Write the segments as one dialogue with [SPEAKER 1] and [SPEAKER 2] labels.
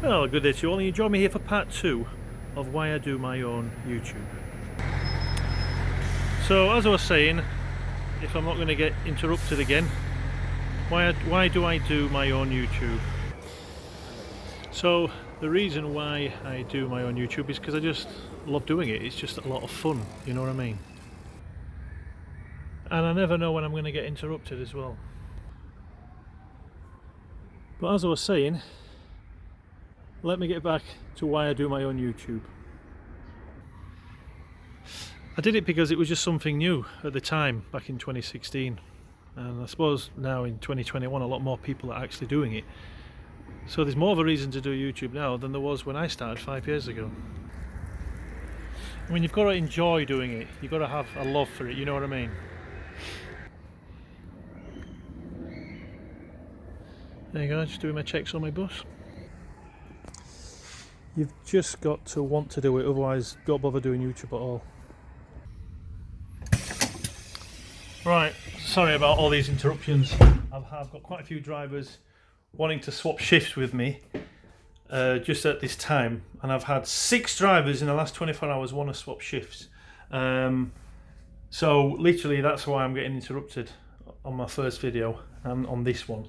[SPEAKER 1] Well, good day to you all, and you join me here for part 2 of why I do my own YouTube. So, as I was saying, if I'm not going to get interrupted again, why do I do my own YouTube? So, the reason why I do my own YouTube is because I just love doing it. It's just a lot of fun, you know what I mean? And I never know when I'm going to get interrupted as well. But as I was saying, let me get back to why I do my own YouTube. I did it because it was just something new at the time, back in 2016. And I suppose now in 2021 a lot more people are actually doing it. So there's more of a reason to do YouTube now than there was when I started 5 years ago. I mean, you've got to enjoy doing it. You've got to have a love for it, you know what I mean? There you go, just doing my checks on my bus. You've just got to want to do it, otherwise don't bother doing YouTube at all. Right, sorry about all these interruptions. I've got quite a few drivers wanting to swap shifts with me just at this time, and I've had 6 drivers in the last 24 hours want to swap shifts. So literally that's why I'm getting interrupted on my first video and on this one.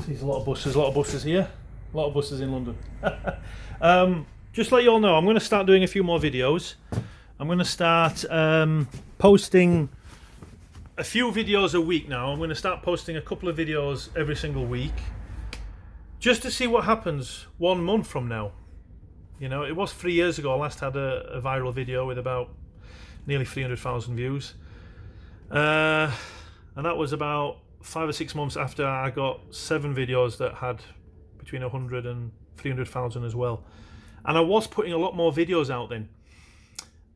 [SPEAKER 1] There's a lot of buses here. A lot of buses in London. Just to let you all know, I'm going to start doing a few more videos. I'm going to start posting a few videos a week now. I'm going to start posting a couple of videos every single week, just to see what happens 1 month from now. You know, it was 3 years ago I last had a viral video with about nearly 300,000 views. And that was about 5 or 6 months after I got 7 videos that had between 100 and 300,000 as well. And I was putting a lot more videos out then.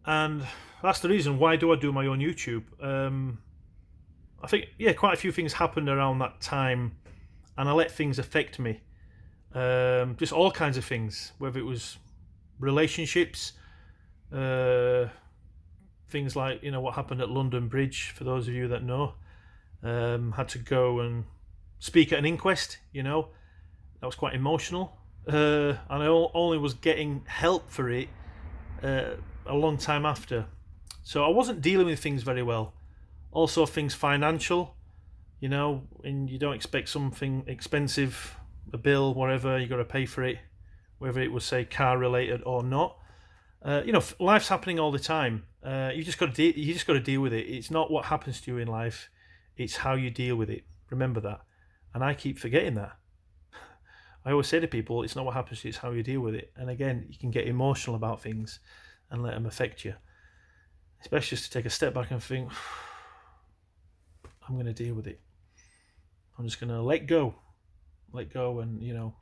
[SPEAKER 1] And that's the reason why do I do my own YouTube. I think, yeah, quite a few things happened around that time, and I let things affect me. Just all kinds of things, whether it was relationships, things like, you know, what happened at London Bridge, for those of you that know. Had to go and speak at an inquest, you know. That was quite emotional, and I only was getting help for it a long time after. So I wasn't dealing with things very well. Also things financial, you know, and you don't expect something expensive, a bill, whatever, you got to pay for it, whether it was, say, car related or not. You know, life's happening all the time. You just got to deal with it. It's not what happens to you in life, it's how you deal with it. Remember that. And I keep forgetting that. I always say to people, it's not what happens to you, it's how you deal with it. And again, you can get emotional about things and let them affect you. It's best just to take a step back and think, I'm going to deal with it. I'm just going to let go and, you know,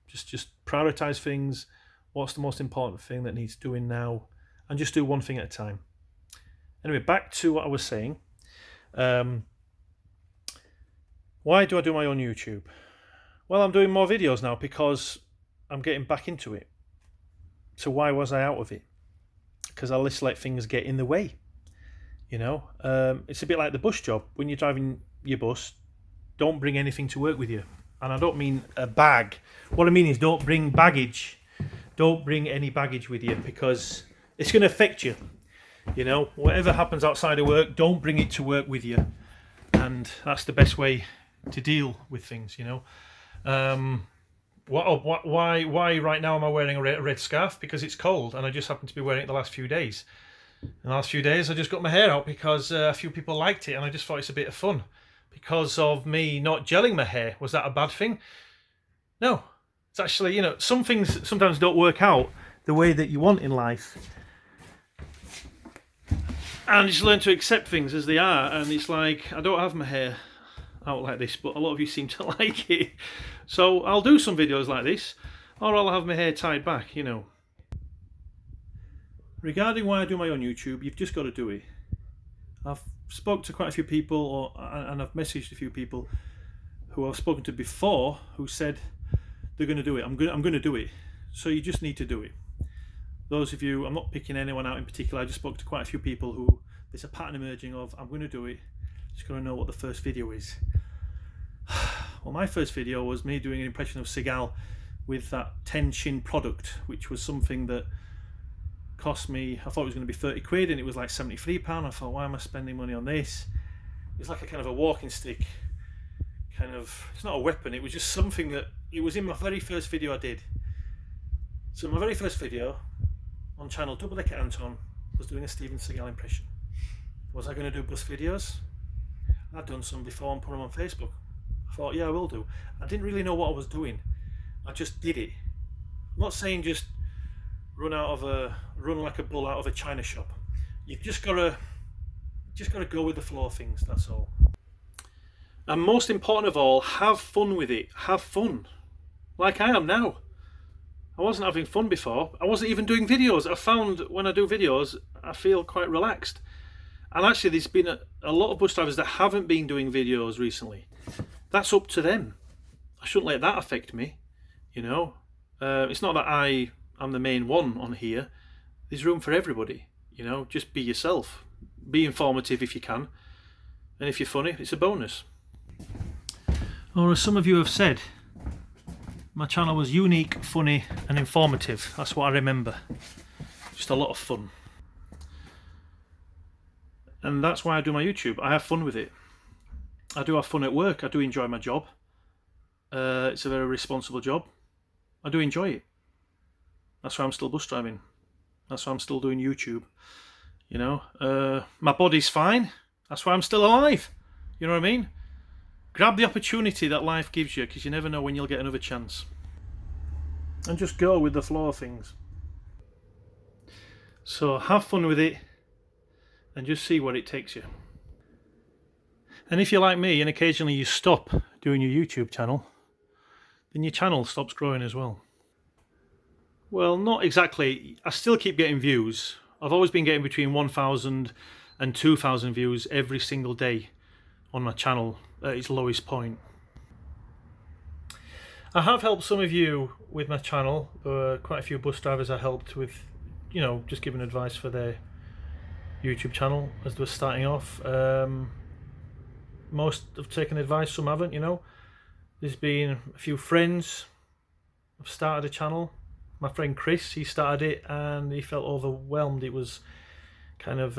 [SPEAKER 1] just prioritize things. What's the most important thing that needs doing now? And just do one thing at a time. Anyway, back to what I was saying. Why do I do my own YouTube? Well, I'm doing more videos now because I'm getting back into it. So why was I out of it? Because I just let things get in the way. You know, it's a bit like the bus job. When you're driving your bus, don't bring anything to work with you. And I don't mean a bag. What I mean is don't bring baggage. Don't bring any baggage with you because it's going to affect you. You know, whatever happens outside of work, don't bring it to work with you. And that's the best way to deal with things, you know. Why right now am I wearing a red scarf? Because it's cold and I just happen to be wearing it the last few days. In the last few days I just got my hair out because a few people liked it and I just thought it's a bit of fun. Because of me not gelling my hair, was that a bad thing? No. It's actually, you know, some things sometimes don't work out the way that you want in life. And just learn to accept things as they are. And it's like, I don't have my hair out like this, but a lot of you seem to like it. So I'll do some videos like this, or I'll have my hair tied back, you know. Regarding why I do my own YouTube, you've just got to do it. I've spoke to quite a few people, and I've messaged a few people who I've spoken to before who said they're going to do it. I'm going to do it. So you just need to do it. Those of you, I'm not picking anyone out in particular, I just spoke to quite a few people who there's a pattern emerging of, I'm going to do it, just got to know what the first video is. Well, my first video was me doing an impression of Seagal with that 10 chin product, which was something that cost me, I thought it was going to be 30 quid and it was like £73. I thought, why am I spending money on this? It was like a kind of a walking stick, kind of, it's not a weapon, it was just something that, it was in my very first video I did. So my very first video on channel Doubledeckeranton was doing a Steven Seagal impression. Was I going to do bus videos? I'd done some before and put them on Facebook. I thought, yeah, I will do. I didn't really know what I was doing. I just did it. I'm not saying just run like a bull out of a china shop. You've just gotta go with the flow of things, that's all. And most important of all, have fun with it. Have fun. Like I am now. I wasn't having fun before. I wasn't even doing videos. I found when I do videos, I feel quite relaxed. And actually there's been a lot of bus drivers that haven't been doing videos recently. That's up to them. I shouldn't let that affect me, you know. It's not that I'm the main one on here. There's room for everybody, you know. Just be yourself. Be informative if you can. And if you're funny, it's a bonus. Or as some of you have said, my channel was unique, funny and informative. That's what I remember. Just a lot of fun. And that's why I do my YouTube. I have fun with it. I do have fun at work. I do enjoy my job. It's a very responsible job. I do enjoy it. That's why I'm still bus driving. That's why I'm still doing YouTube. You know, my body's fine. That's why I'm still alive. You know what I mean? Grab the opportunity that life gives you, because you never know when you'll get another chance. And just go with the flow of things. So have fun with it and just see where it takes you. And if you're like me and occasionally you stop doing your YouTube channel, then your channel stops growing as well. Well, not exactly. I still keep getting views. I've always been getting between 1,000 and 2,000 views every single day on my channel at its lowest point. I have helped some of you with my channel. There were quite a few bus drivers I helped with, you know, just giving advice for their YouTube channel as they were starting off. Most have taken advice, some haven't, you know. There's been a few friends have started a channel. My friend Chris, he started it and he felt overwhelmed. It was kind of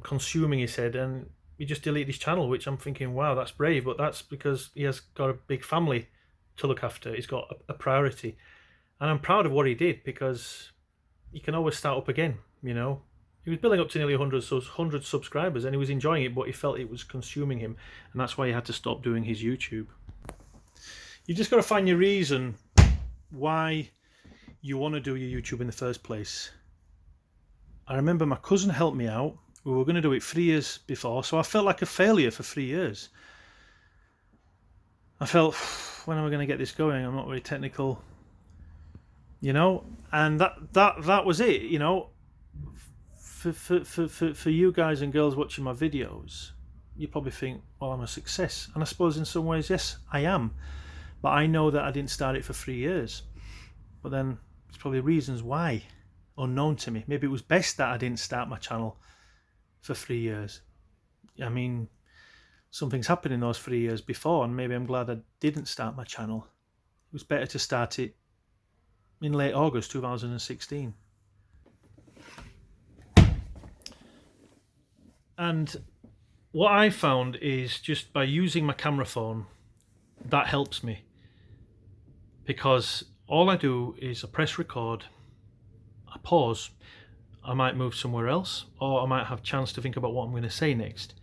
[SPEAKER 1] consuming, he said, and he just deleted his channel, which I'm thinking, wow, that's brave, but that's because he has got a big family to look after. He's got a priority. And I'm proud of what he did, because you can always start up again, you know. He was building up to nearly 100 subscribers and he was enjoying it, but he felt it was consuming him, and that's why he had to stop doing his YouTube. You just got to find your reason why you want to do your YouTube in the first place. I remember my cousin helped me out. We were going to do it 3 years before, so I felt like a failure for 3 years. I felt, when am I going to get this going? I'm not very technical, you know. And that was it, you know. For you guys and girls watching my videos, you probably think, well, I'm a success, and I suppose in some ways, yes, I am. But I know that I didn't start it for 3 years. But then there's probably reasons why unknown to me. Maybe it was best that I didn't start my channel for 3 years. I mean, something's happened in those 3 years before, and maybe I'm glad I didn't start my channel. It was better to start it in late August 2016. And what I found is, just by using my camera phone, that helps me, because all I do is I press record, I pause, I might move somewhere else, or I might have a chance to think about what I'm going to say next,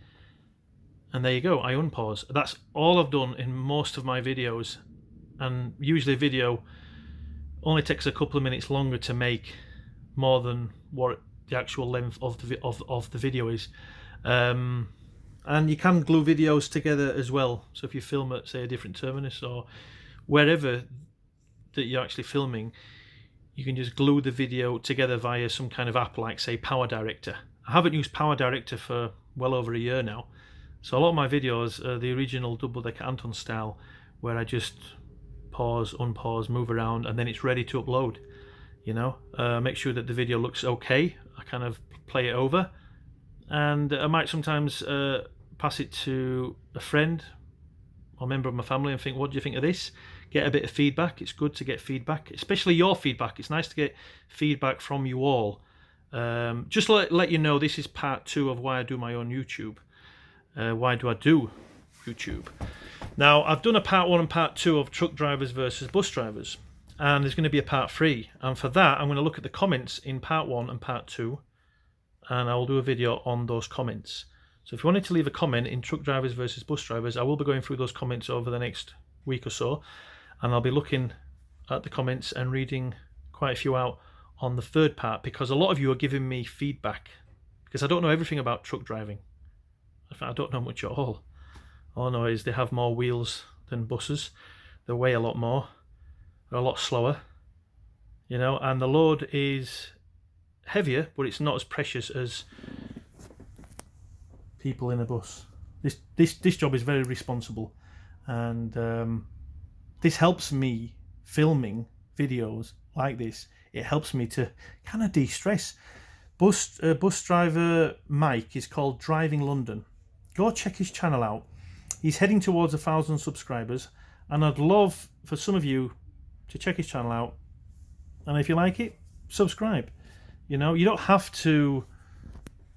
[SPEAKER 1] and there you go, I unpause. That's all I've done in most of my videos, and usually a video only takes a couple of minutes longer to make, more than what the actual length of the video is. And you can glue videos together as well. So if you film at, say, a different terminus or wherever that you're actually filming, you can just glue the video together via some kind of app like, say, Power Director. I haven't used Power Director for well over a year now. So a lot of my videos are the original Doubledeckeranton style, where I just pause, unpause, move around, and then it's ready to upload. You know, make sure that the video looks okay. I kind of play it over, and I might sometimes pass it to a friend or member of my family and think, what do you think of this? Get a bit of feedback. It's good to get feedback, especially your feedback. It's nice to get feedback from you all. Just let you know, this is part 2 of why I do my own YouTube. Why do I do YouTube? Now, I've done a part 1 and part 2 of truck drivers versus bus drivers, and there's going to be a part 3. And for that, I'm going to look at the comments in part 1 and part 2, and I will do a video on those comments. So if you wanted to leave a comment in truck drivers versus bus drivers, I will be going through those comments over the next week or so, and I'll be looking at the comments and reading quite a few out on the third part, because a lot of you are giving me feedback, because I don't know everything about truck driving. In fact, I don't know much at all. All I know is they have more wheels than buses, they weigh a lot more, they're a lot slower, you know, and the load is heavier, but it's not as precious as people in a bus. This job is very responsible, and this helps me filming videos like this. It helps me to kind of de-stress. Bus driver Mike is called Driving London. Go check his channel out. He's heading towards 1,000 subscribers, and I'd love for some of you to check his channel out, and if you like it, subscribe. You know, you don't have to.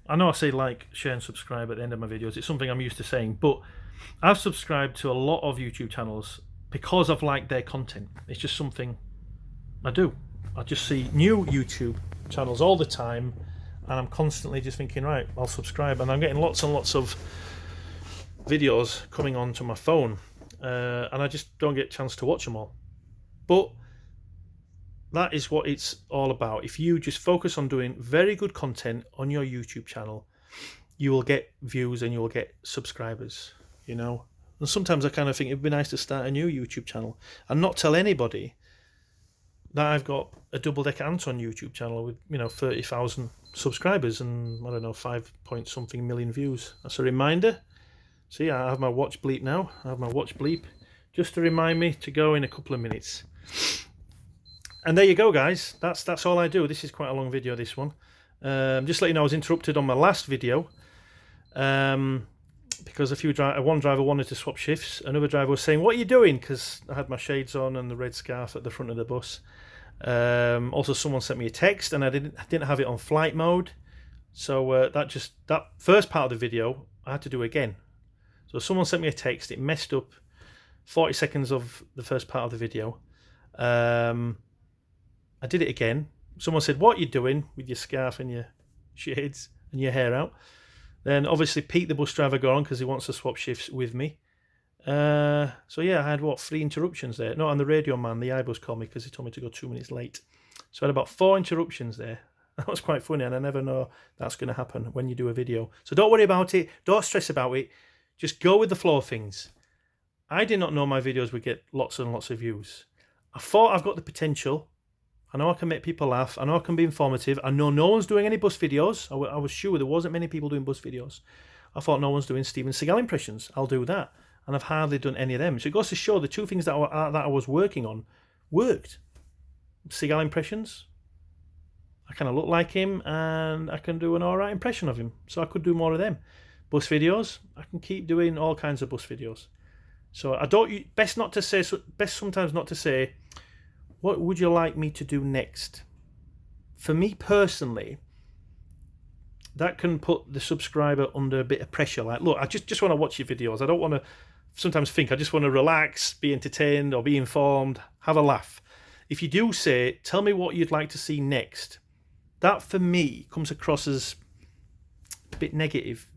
[SPEAKER 1] I know I say like, share and subscribe at the end of my videos. It's something I'm used to saying, but I've subscribed to a lot of YouTube channels because I've liked their content. It's just something I do. I just see new YouTube channels all the time, and I'm constantly just thinking, right, I'll subscribe, and I'm getting lots and lots of videos coming onto my phone, and I just don't get a chance to watch them all. But that is what it's all about. If you just focus on doing very good content on your YouTube channel, you will get views and you will get subscribers, you know. And sometimes I kind of think it'd be nice to start a new YouTube channel and not tell anybody that I've got a Doubledeckeranton YouTube channel with, you know, 30,000 subscribers and, I don't know, 5-point-something million views. That's a reminder. See, I have my watch bleep now. I have my watch bleep just to remind me to go in a couple of minutes. And there you go, guys. That's all I do. This is quite a long video, this one. Just let you know, I was interrupted on my last video because one driver wanted to swap shifts. Another driver was saying, "What are you doing?" Because I had my shades on and the red scarf at the front of the bus. Also, someone sent me a text, and I didn't have it on flight mode. So that first part of the video I had to do again. So someone sent me a text. It messed up 40 seconds of the first part of the video. I did it again. Someone said, "What are you doing with your scarf and your shades and your hair out?" Then obviously Pete, the bus driver, got on because he wants to swap shifts with me. So yeah, I had 3 interruptions there. No, and the radio man, the iBus, called me because he told me to go 2 minutes late. So I had about 4 interruptions there. That was quite funny, and I never know that's going to happen when you do a video. So don't worry about it. Don't stress about it. Just go with the flow of things. I did not know my videos would get lots and lots of views. I thought I've got the potential. I know I can make people laugh. I know I can be informative. I know no one's doing any bus videos. I was sure there wasn't many people doing bus videos. I thought no one's doing Steven Seagal impressions. I'll do that. And I've hardly done any of them. So it goes to show the 2 things that I was working on worked. Seagal impressions. I kind of look like him, and I can do an alright impression of him. So I could do more of them. Bus videos. I can keep doing all kinds of bus videos. So I don't. Best sometimes not to say, "What would you like me to do next?" For me personally, that can put the subscriber under a bit of pressure. Like, look, I just want to watch your videos. I don't want to sometimes think. I just want to relax, be entertained, or be informed, have a laugh. If you do say, "Tell me what you'd like to see next," that for me comes across as a bit negative.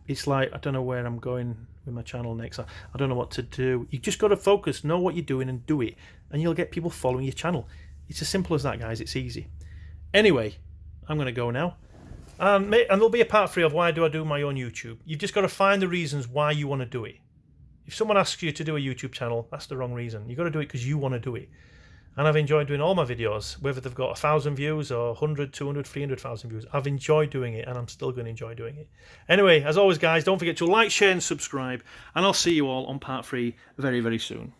[SPEAKER 1] It's like, I don't know where I'm going with my channel next. I don't know what to do. You just got to focus, know what you're doing, and do it, and you'll get people following your channel. It's as simple as that, guys. It's easy. Anyway, I'm going to go now, and there'll be a part 3 of why do I do my own YouTube. You've just got to find the reasons why you want to do it. If someone asks you to do a YouTube channel, that's the wrong reason. You've got to do it because you want to do it. And I've enjoyed doing all my videos, whether they've got 1,000 views or 100, 200, 300,000 views. I've enjoyed doing it, and I'm still going to enjoy doing it. Anyway, as always, guys, don't forget to like, share, and subscribe. And I'll see you all on part 3 very, very soon.